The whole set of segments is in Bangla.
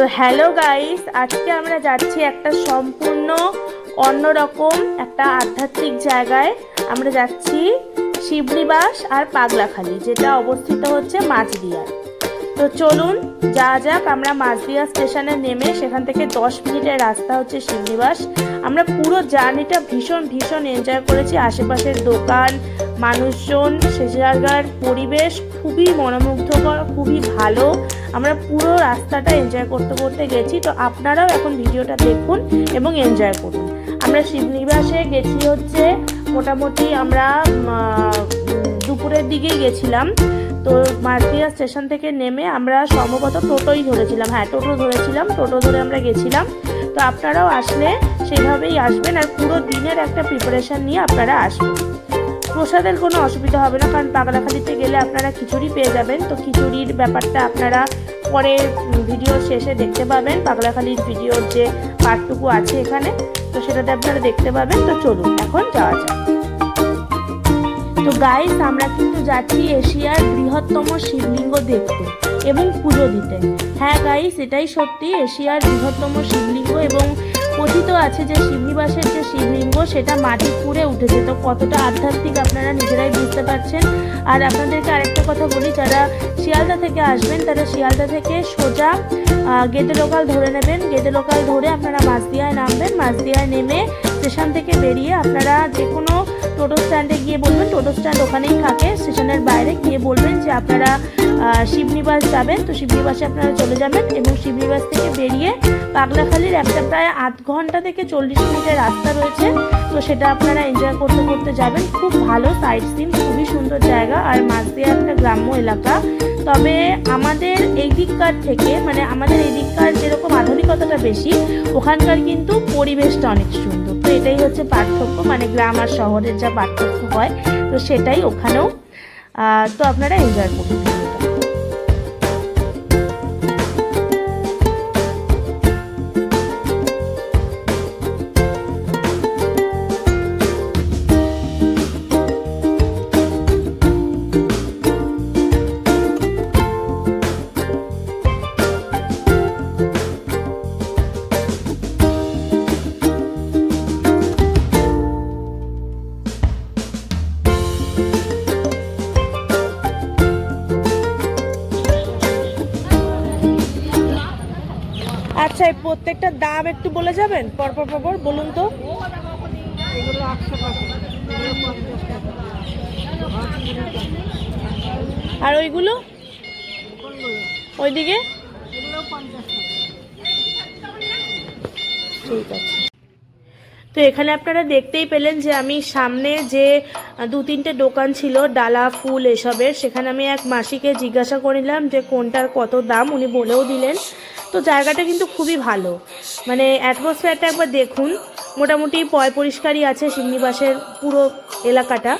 তো হ্যালো গাইস, আজকে আমরা যাচ্ছি একটা সম্পূর্ণ অন্যরকম একটা আধ্যাত্মিক জায়গায়। আমরা যাচ্ছি শিবনিবাস আর পাগলাখালি, যেটা অবস্থিত হচ্ছে মাঝদিয়ায়। তো চলুন যা যাক। আমরা মাঝদিয়া স্টেশনে নেমে সেখান থেকে 10 মিনিটের রাস্তা হচ্ছে শিবনিবাস। আমরা পুরো জার্নিটা ভীষণ ভীষণ এনজয় করেছি। আশেপাশের দোকান, মানুষজন, সে জায়গার পরিবেশ খুবই মনোমুগ্ধকর, খুবই ভালো। আমরা পুরো রাস্তাটা এনজয় করতে করতে গেছি। তো আপনারাও এখন ভিডিওটা দেখুন এবং এনজয় করুন। আমরা শিবনিবাসে গেছি হচ্ছে মোটামুটি আমরা দুপুরের দিকেই গেছিলাম। তো মাঝদিয়া স্টেশন থেকে নেমে আমরা সম্ভবত টোটোই ধরেছিলাম, হ্যাঁ টোটো ধরেছিলাম, টোটো ধরে আমরা গেছিলাম। তো আপনারাও আসলে সেভাবেই আসবেন, আর পুরো দিনের একটা প্রিপারেশান নিয়ে আপনারা আসবেন। প্রসাদের কোনো অসুবিধা হবে না, কারণ পাগলাখালিতে গেলে আপনারা খিচুড়ি পেয়ে যাবেন। তো খিচুড়ির ব্যাপারটা আপনারা পরে ভিডিও শেষে দেখতে পাবেন। পাগলাখালির ভিডিওর যে পার্টটুকু আছে এখানে, তো সেটাতে আপনারা দেখতে পাবেন। তো চলুন এখন যাওয়া যাক। তো গাইস, আমরা কিন্তু যাচ্ছি এশিয়ার বৃহত্তম শিবলিঙ্গ দেখতে এবং পুজো দিতে। হ্যাঁ গাইস, এটাই সত্যি, এশিয়ার বৃহত্তম শিবলিঙ্গ। এবং কথিত আছে যে শিবনিবাসের যে শিবলিঙ্গ সেটা মাটি পুড়ে উঠেছে। তো কতটা আধ্যাত্মিক আপনারা নিজেরাই বুঝতে পারছেন। আর আপনাদেরকে আরেকটা কথা বলি, যারা শিয়ালদা থেকে আসবেন তারা শিয়ালদা থেকে সোজা গেদে লোকাল ধরে নেবেন। গেদে লোকাল ধরে আপনারা মাঝদিয়ায় নামবেন। মাঝদিয়ায় নেমে স্টেশন থেকে বেরিয়ে আপনারা যে কোনো টোটো স্ট্যান্ডে গিয়ে বলবেন, টোটো স্ট্যান্ড ওখানেই থাকে স্টেশনের বাইরে, গিয়ে বলবেন যে আপনারা শিবনিবাস যাবেন। তো শিবনিবাসে আপনারা চলে যাবেন এবং শিবনিবাস থেকে বেরিয়ে পাগলাখালির একটা প্রায় 8 ঘন্টা থেকে 40 মিনিটের রাস্তা রয়েছে। তো সেটা আপনারা এনজয় করতে করতে যাবেন। খুব ভালো সাইট সিন, খুবই সুন্দর জায়গা। আর মাঝদিয়া একটা গ্রাম্য এলাকা। তবে আমাদের এই দিককার থেকে, মানে আমাদের এই দিককার যেরকম আধুনিকতাটা বেশি, ওখানকার কিন্তু পরিবেশটা অনেক সুন্দর। তো এটাই হচ্ছে পার্থক্য, মানে গ্রাম আর শহরের যা পার্থক্য হয়, তো সেটাই ওখানেও। তো আপনারা এনজয় করুন। আচ্ছা, এই প্রত্যেকটা দাম একটু বলে যাবেন পরপর পরপর, বলুন তো। এগুলো 800 টাকা, এগুলো 50 টাকা। আর ওইগুলো কোনগুলো? ওইদিকে? এগুলো 50 টাকা। ঠিক আছে। তো এখানে আপনারা দেখতেই পেলেন যে আমি সামনে যে 2-3টে দোকান ছিল ডালা ফুল এসবের, সেখানে আমি এক মাসিকে জিজ্ঞাসা করিলাম যে কোনটার কত দাম। উনি বলেও দিলেন। তো জায়গাটা কিন্তু খুবই ভালো, মানে অ্যাটমসফিয়ারটা একবার দেখুন। মোটামুটি পয় পরিষ্কারই আছে শিবনিবাসের পুরো এলাকাটা।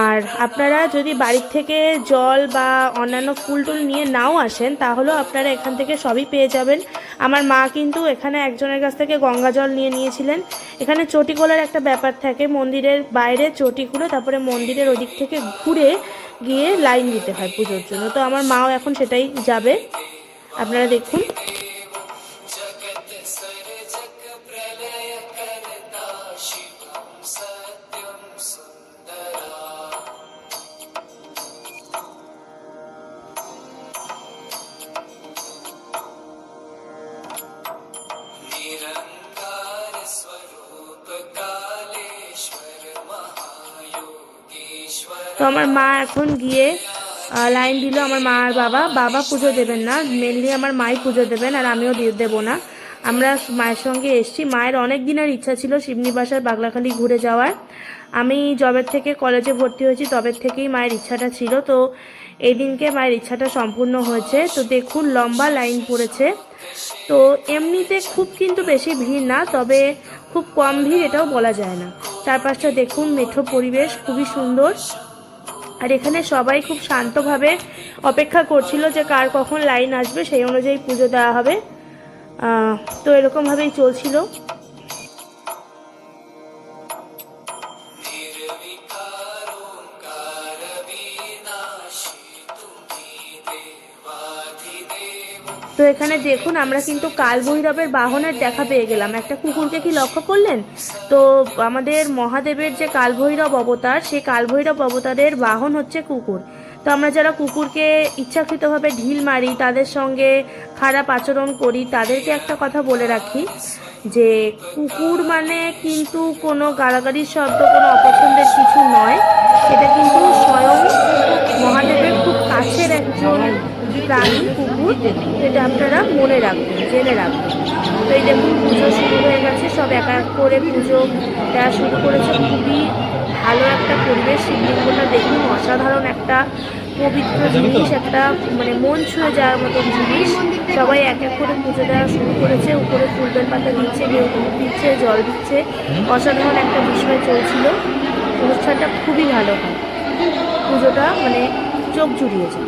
আর আপনারা যদি বাড়ির থেকে জল বা অন্যান্য ফুল টুল নিয়ে নাও আসেন, তাহলেও আপনারা এখান থেকে সবই পেয়ে যাবেন। আমার মা কিন্তু এখানে একজনের কাছ থেকে গঙ্গা জল নিয়ে নিয়েছিলেন। এখানে চটিকোলার একটা ব্যাপার থাকে, মন্দিরের বাইরে চটিগুলো, তারপরে মন্দিরের ওদিক থেকে ঘুরে গিয়ে লাইন দিতে হয় পুজোর জন্য। তো আমার মাও এখন সেটাই যাবে, আপনারা দেখুন। তো আমার মা এখন গিয়ে লাইন দিল। আমার মা আর বাবা পুজো দেবেন না, মেনলি আমার মাই পুজো দেবেন, আর আমিও দেবো না। আমরা মায়ের সঙ্গে এসছি। মায়ের অনেক দিনের ইচ্ছা ছিল শিবনিবাস আর পাগলাখালি ঘুরে যাওয়ার। আমি যবের থেকে কলেজে ভর্তি হয়েছি তবের থেকেই মায়ের ইচ্ছাটা ছিল। তো এই দিনকে মায়ের ইচ্ছাটা সম্পূর্ণ হয়েছে। তো দেখুন লম্বা লাইন পড়েছে। তো এমনিতে খুব কিন্তু বেশি ভিড় না, তবে খুব কম ভিড় এটাও বলা যায় না। চারপাশটা দেখুন, মেঠো পরিবেশ, খুবই সুন্দর। আর এখানে সবাই খুব শান্তভাবে অপেক্ষা করছিল যে কার কখন লাইন আসবে, সেই অনুযায়ী পুজো দেওয়া হবে। তো এরকমভাবেই চলছিল। তো এখানে দেখুন আমরা কিন্তু কালভৈরবের বাহনের দেখা পেয়ে গেলাম। একটা কুকুরকে কি লক্ষ্য করলেন? তো আমাদের মহাদেবের যে কালভৈরব অবতার, সেই কালভৈরব অবতারের বাহন হচ্ছে কুকুর। তো আমরা যারা কুকুরকে ইচ্ছাকৃতভাবে ঢিল মারি, তাদের সঙ্গে খারাপ আচরণ করি, তাদেরকে একটা কথা বলে রাখি যে কুকুর মানে কিন্তু কোনো গালাগালির শব্দ, কোনো অপছন্দের কিছু নয়। এটা কিন্তু স্বয়ং মহাদেবের খুব কাছের একজন প্রাণী কুকুর। এটা আপনারা মনে রাখবেন, জেনে রাখবেন। তো এই দেখুন পুজো শুরু হয়ে গেছে, সব এক এক করে পুজো দেওয়া শুরু করেছে। খুবই ভালো একটা পরিবেশ। শিবলিঙ্গটা দেখুন, অসাধারণ একটা পবিত্র জিনিস, একটা মানে মন ছুঁয়ে যাওয়ার মতন জিনিস। সবাই এক এক করে পুজো দেওয়া শুরু করেছে। উপরে ফুলবেল পাতা দিচ্ছে, কেউ দুধ দিচ্ছে, জল দিচ্ছে। অসাধারণ একটা বিষয় চলছিল। অনুষ্ঠানটা খুবই ভালো হয়, পুজোটা মানে চোখ জুড়িয়ে যায়।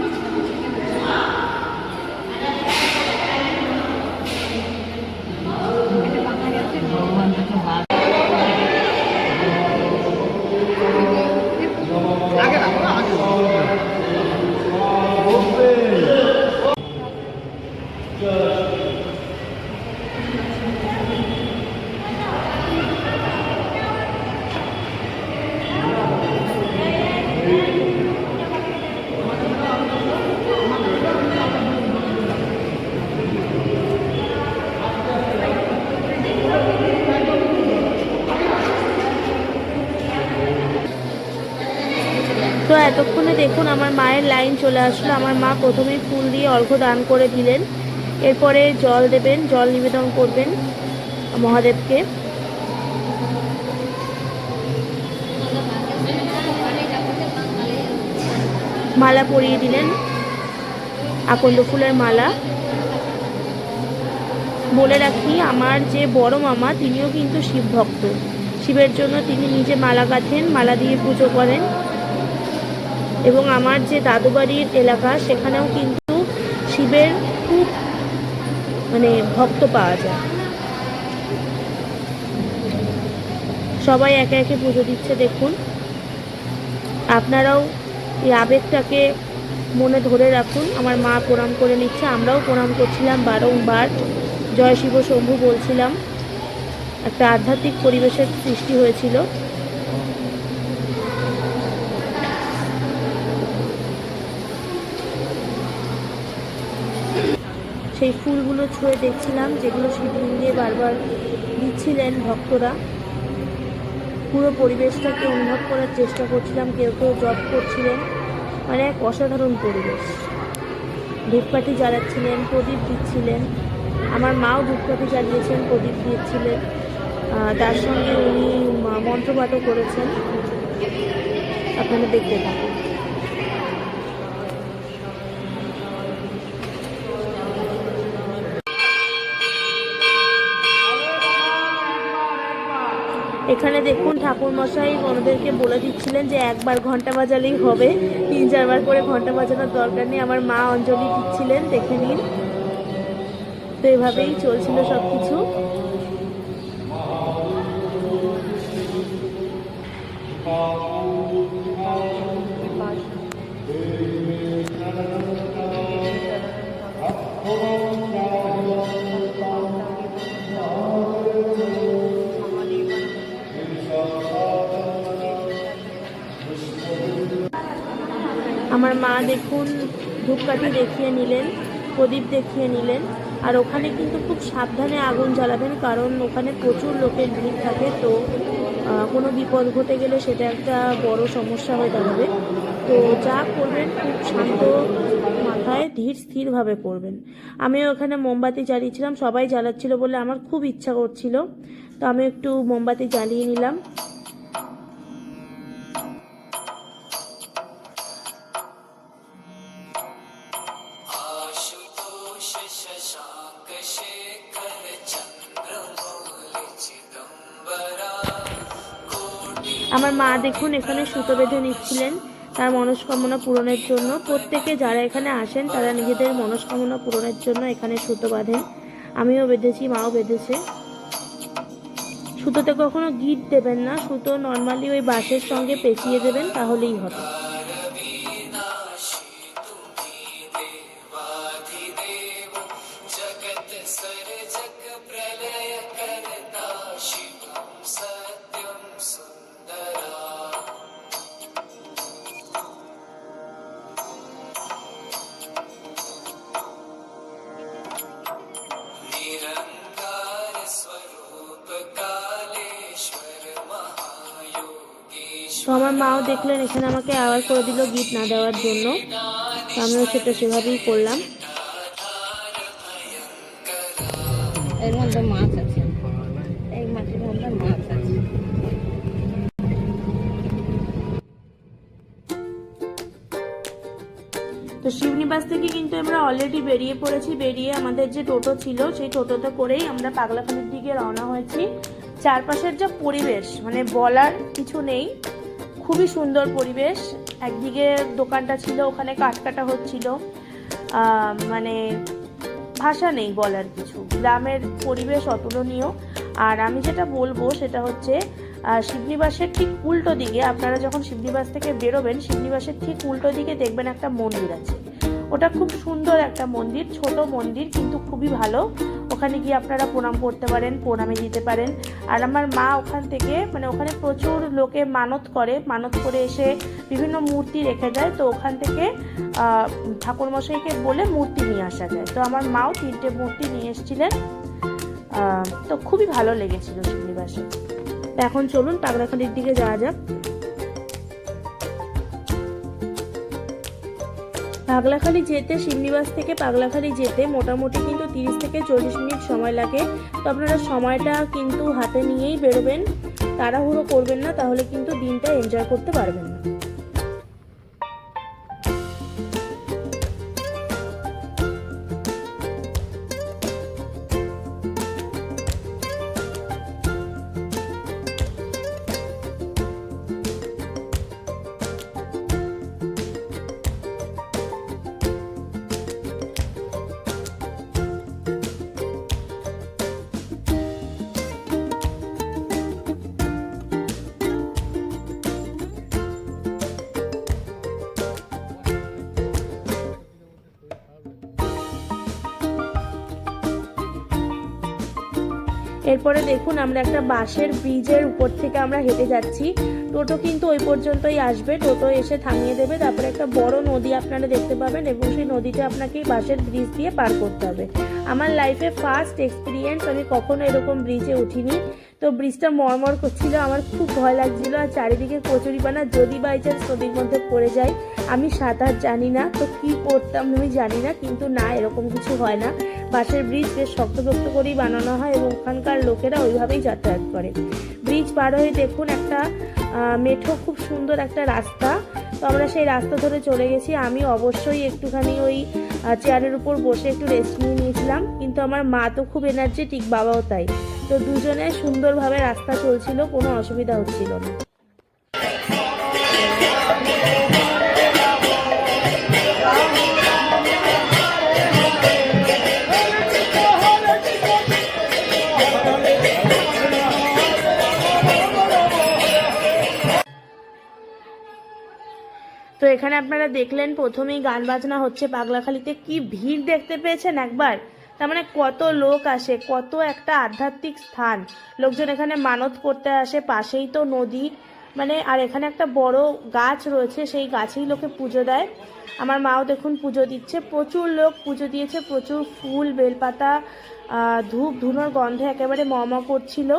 তো এতক্ষণে দেখুন আমার মায়ের লাইন চলে আসলো। আমার মা প্রথমেই ফুল দিয়ে অর্ঘ্য দান করে দিলেন, এরপরে জল দেবেন, জল নিবেদন করবেন মহাদেবকে। মালা পরিয়ে দিলেন, আকন্দ ফুলের মালা। বলে রাখি আমার যে বড় মামা, তিনিও কিন্তু শিব ভক্ত। শিবের জন্য তিনি নিজে মালা গাঁথেন, মালা দিয়ে পুজো করেন। এবং আমার যে দাদু বাড়ির এলাকা, সেখানেও কিন্তু শিবের খুব মানে ভক্ত পাওয়া যায়। সবাই একে একে পুজো দিচ্ছে দেখুন। আপনারাও এই আবেগটাকে মনে ধরে রাখুন। আমার মা প্রণাম করে নিচ্ছে, আমরাও প্রণাম করছিলাম বারংবার, জয় শিব শম্ভু বলছিলাম। একটা আধ্যাত্মিক পরিবেশের সৃষ্টি হয়েছিল। সেই ফুলগুলো ছুঁয়ে দেখছিলাম, যেগুলো শিবলিঙ্গে বারবার দিচ্ছিলেন ভক্তরা। পুরো পরিবেশটাকে অনুভব করার চেষ্টা করছিলাম। কেউ কেউ জপ করছিলেন, মানে এক অসাধারণ পরিবেশ। ধূপকাঠি জ্বালাচ্ছিলেন, প্রদীপ দিচ্ছিলেন। আমার মাও ধূপকাঠি জ্বালিয়েছেন, প্রদীপ দিয়েছিলেন। তার সঙ্গে উনি মন্ত্রপাঠও করেছেন। আপনারা দেখতে থাকুন। এখানে দেখুন ঠাকুরমশাই ওনাদেরকে বলে দিচ্ছিলেন যে একবার ঘন্টা বাজালেই হবে, 3-4 বার করে ঘন্টা বাজানোর দরকার নেই। আমার মা অঞ্জলি দিচ্ছিলেন, দেখে নিন। তো এভাবেই চলছিল সব কিছু। আমার মা দেখুন ধূপকাঠি দেখিয়ে নিলেন, প্রদীপ দেখিয়ে নিলেন। আর ওখানে কিন্তু খুব সাবধানে আগুন জ্বালাবেন, কারণ ওখানে প্রচুর লোকের ভিড় থাকে। তো কোনো বিপদ ঘটে গেলে সেটা একটা বড় সমস্যা হয়ে দাঁড়াবে। তো যা করবেন খুব শান্ত মাথায় ধীর স্থিরভাবে করবেন। আমিও ওখানে মোমবাতি জ্বালিয়েছিলাম, সবাই জ্বালাচ্ছিল বলে আমার খুব ইচ্ছা করছিল, তো আমি একটু মোমবাতি জ্বালিয়ে নিলাম। আমার মা দেখুন এখানে সুতো বেঁধে নিচ্ছিলেন তার মনস্কামনা পূরণের জন্য। প্রত্যেকে যারা এখানে আসেন তারা নিজেদের মনস্কামনা পূরণের জন্য এখানে সুতো বাঁধেন। আমিও বেঁধেছি, মাও বেঁধেছে। সুতোতে কখনো গিট দেবেন না, সুতো নর্মালি ওই বাঁশের সঙ্গে পেঁচিয়ে দেবেন, তাহলেই হবে। তো আমার মাও দেখলেন এখানে আমাকে আবার করে দিল গিফট না দেওয়ার জন্য, তো আমিও সেটা সেভাবেই করলাম। এর মধ্যে মাছ আছে, এই মাছের মধ্যে মাছ আছে। তো শিবনিবাস থেকে কিন্তু আমরা অলরেডি বেরিয়ে পড়েছি। বেরিয়ে আমাদের যে টোটো ছিল সেই টোটোতে করেই আমরা পাগলাখালির দিকে রওনা হয়েছি। চারপাশের যা পরিবেশ মানে বলার কিছু নেই, খুবই সুন্দর পরিবেশ। একদিকে দোকানটা ছিল, ওখানে কাঠ কাটা হচ্ছিল, মানে ভাষা নেই বলার কিছু। গ্রামের পরিবেশ অতুলনীয়। আর আমি যেটা বলবো সেটা হচ্ছে শিবনিবাসের ঠিক উল্টো দিকে, আপনারা যখন শিবনিবাস থেকে বেরোবেন শিবনিবাসের ঠিক উল্টো দিকে দেখবেন একটা মন্দির আছে। ওটা খুব সুন্দর একটা মন্দির, ছোট মন্দির কিন্তু খুবই ভালো। ওখানে গিয়ে আপনারা প্রণাম করতে পারেন, প্রণামে দিতে পারেন। আর আমার মা ওখান থেকে মানে ওখানে প্রচুর লোকে মানত করে এসে বিভিন্ন মূর্তি রেখে যায়। তো ওখান থেকে ঠাকুরমশাইকে বলে মূর্তি নিয়ে আসা যায়। তো আমার মাও 3টে মূর্তি নিয়ে এসেছিলেন। তো খুবই ভালো লেগেছিল শিবনিবাসে। এখন চলুন পাগলাখালির দিকে যাওয়া যাক। পাগলাখালি যেতে, শিবনিবাস থেকে পাগলাখালি যেতে মোটামুটি কিন্তু 30 থেকে 40 মিনিট সময় লাগে। তো আপনারা সময়টা কিন্তু হাতে নিয়েই বেরোবেন, তাড়াহুড়ো করবেন না, তাহলে কিন্তু দিনটা এনজয় করতে পারবেন না। এরপরে দেখুন আমরা একটা বাঁশের ব্রিজের উপর থেকে আমরা হেঁটে যাচ্ছি। টোটো কিন্তু ওই পর্যন্তই আসবে, টোটো এসে থামিয়ে দেবে। তারপরে একটা বড় নদী আপনারা দেখতে পাবেন এবং সেই নদীতে আপনাকে বাঁশের ব্রিজ দিয়ে পার করতে হবে। আমার লাইফে ফার্স্ট এক্সপিরিয়েন্স, আমি কখনো এরকম ব্রিজে উঠিনি। তো ব্রিজটা মরমর করছিল, আমার খুব ভয় লাগছিল। আর চারিদিকে কচুরিপানা, যদি বাই চান্স নদীর মধ্যে পড়ে যায়। আমি সাঁতার জানি না, তো কি করতাম আমি জানি না, কিন্তু না, এরকম কিছু হয় না। বাঁশের ব্রিজ বেশ শক্তপোক্ত করেই বানানো হয় এবং ওখানকার লোকেরা ওইভাবেই যাতায়াত করে। ব্রিজ পার হয়ে দেখুন একটা মেঠো খুব সুন্দর একটা রাস্তা। তো আমরা সেই রাস্তা ধরে চলে গেছি। আমি অবশ্যই একটুখানি ওই চেয়ারের উপর বসে একটু রেস্ট নিয়ে নিয়েছিলাম, কিন্তু আমার মা তো খুব এনার্জেটিক, বাবাও তাই। তো দুজনে সুন্দরভাবে রাস্তা চলছিল, কোনো অসুবিধা হচ্ছিল না। তো এখানে আপনারা দেখলেন প্রথমেই গান বাজনা হচ্ছে। পাগলাখালিতে কি ভিড় দেখতে পেয়েছেন একবার? তার মানে কত লোক আসে, কত একটা আধ্যাত্মিক স্থান। লোকজন এখানে মানত করতে আসে, পাশেই তো নদী, মানে আর এখানে একটা বড় গাছ রয়েছে, সেই গাছেই লোকে পুজো দেয়। আমার মাও দেখুন পুজো দিচ্ছে, প্রচুর লোক পুজো দিয়েছে, প্রচুর ফুল, বেলপাতা, ধূপ ধুনোর গন্ধে একেবারে ম ম করছিল।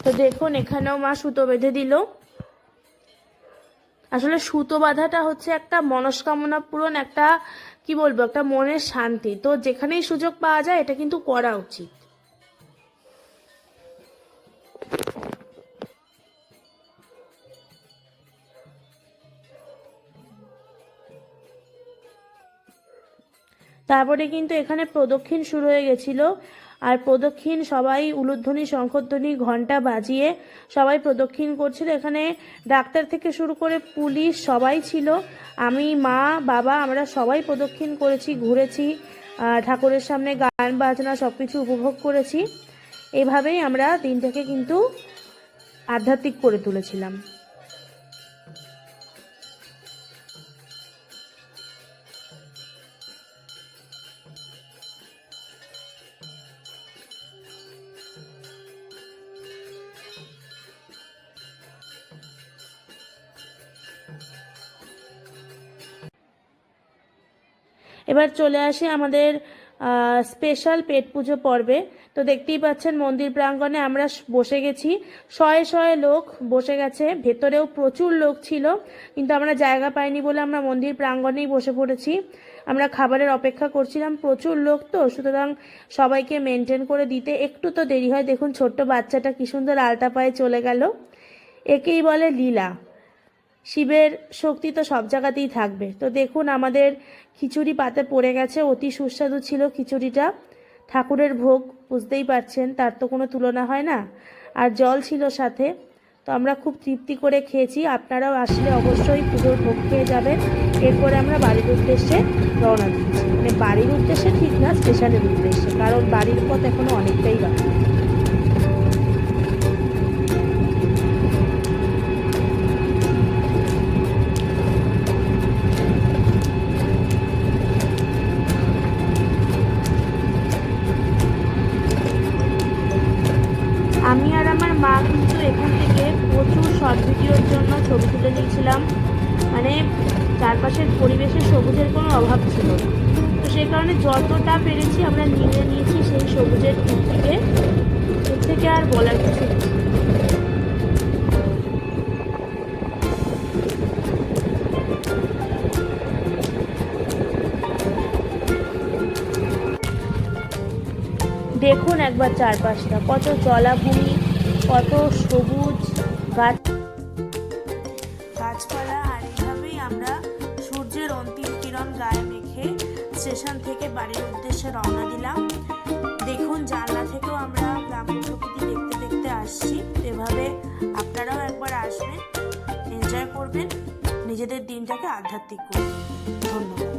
তো দেখুন এখানেও মা সুতো বেঁধে দিল। আসলে সুতো বাঁধাটা হচ্ছে একটা মনস্কামনা পূরণ, একটা কি বলবো, একটা মনের শান্তি। তো যেখানেই সুযোগ পাওয়া যায় এটা কিন্তু করা উচিত। তারপরে কিন্তু এখানে প্রদক্ষিণ শুরু হয়ে গেছিল। আর প্রদক্ষিণ সবাই উলুধ্বনি, শঙ্খধ্বনি, ঘণ্টা বাজিয়ে সবাই প্রদক্ষিণ করছিল। এখানে ডাক্তার থেকে শুরু করে পুলিশ সবাই ছিল। আমি, মা, বাবা, আমরা সবাই প্রদক্ষিণ করেছি, ঘুরেছি, ঠাকুরের সামনে গান বাজনা সব কিছু উপভোগ করেছি। এভাবেই আমরা দিনটাকে কিন্তু আধ্যাত্মিক করে তুলেছিলাম। এবার চলে আসি আমাদের স্পেশাল পেট পুজো পর্বে। তো দেখতেই পাচ্ছেন মন্দির প্রাঙ্গণে আমরা বসে গেছি, শয়ে শয়ে লোক বসে গেছে, ভেতরেও প্রচুর লোক ছিল, কিন্তু আমরা জায়গা পাইনি বলে আমরা মন্দির প্রাঙ্গণেই বসে পড়েছি। আমরা খাবারের অপেক্ষা করছিলাম, প্রচুর লোক তো, সুতরাং সবাইকে মেনটেন করে দিতে একটু তো দেরি হয়। দেখুন ছোট্ট বাচ্চাটা কি সুন্দর আলতা পায়ে চলে গেল। একেই বলে লীলা। শিবের শক্তি তো সব জায়গাতেই থাকবে। তো দেখুন আমাদের খিচুড়ি পাতে পড়ে গেছে, অতি সুস্বাদু ছিল খিচুড়িটা। ঠাকুরের ভোগ বুঝতেই পারছেন, তার তো কোনো তুলনা হয় না। আর জল ছিল সাথে। তো আমরা খুব তৃপ্তি করে খেয়েছি। আপনারাও আসলে অবশ্যই পুজোর ভোগ খেয়ে যাবেন। এরপরে আমরা বাড়ির উদ্দেশ্যে রওনা দিচ্ছি, মানে বাড়ির উদ্দেশ্যে ঠিক না, স্টেশনের উদ্দেশ্যে, কারণ বাড়ির পথ এখনো অনেকটাই বাকি। আমি আর আমার মা কিন্তু এখান থেকে প্রচুর শর্ট ভিডিওর জন্য ছবি তুলে নিয়েছিলাম, মানে চারপাশের পরিবেশে সবুজের কোনো অভাব ছিল না। তো সেই কারণে যতটা পেরেছি আমরা নিয়ে নিয়েছি সেই সবুজের দিক থেকে, এর থেকে আর বলার কিছু নেই। দেখুন একবার চারপাশটা, কত জলাভূমি, কত সবুজ গাছপালা। আর এইভাবেই আমরা সূর্যের অন্তিম কিরণ গায়ে মেখে স্টেশন থেকে বাড়ির উদ্দেশ্যে রওনা দিলাম। দেখুন জানলা থেকেও আমরা গ্রাম্য প্রকৃতি দেখতে দেখতে আসছি। এভাবে আপনারাও একবার আসবেন, এনজয় করবেন, নিজেদের দিনটাকে আধ্যাত্মিক করবেন। ধন্যবাদ।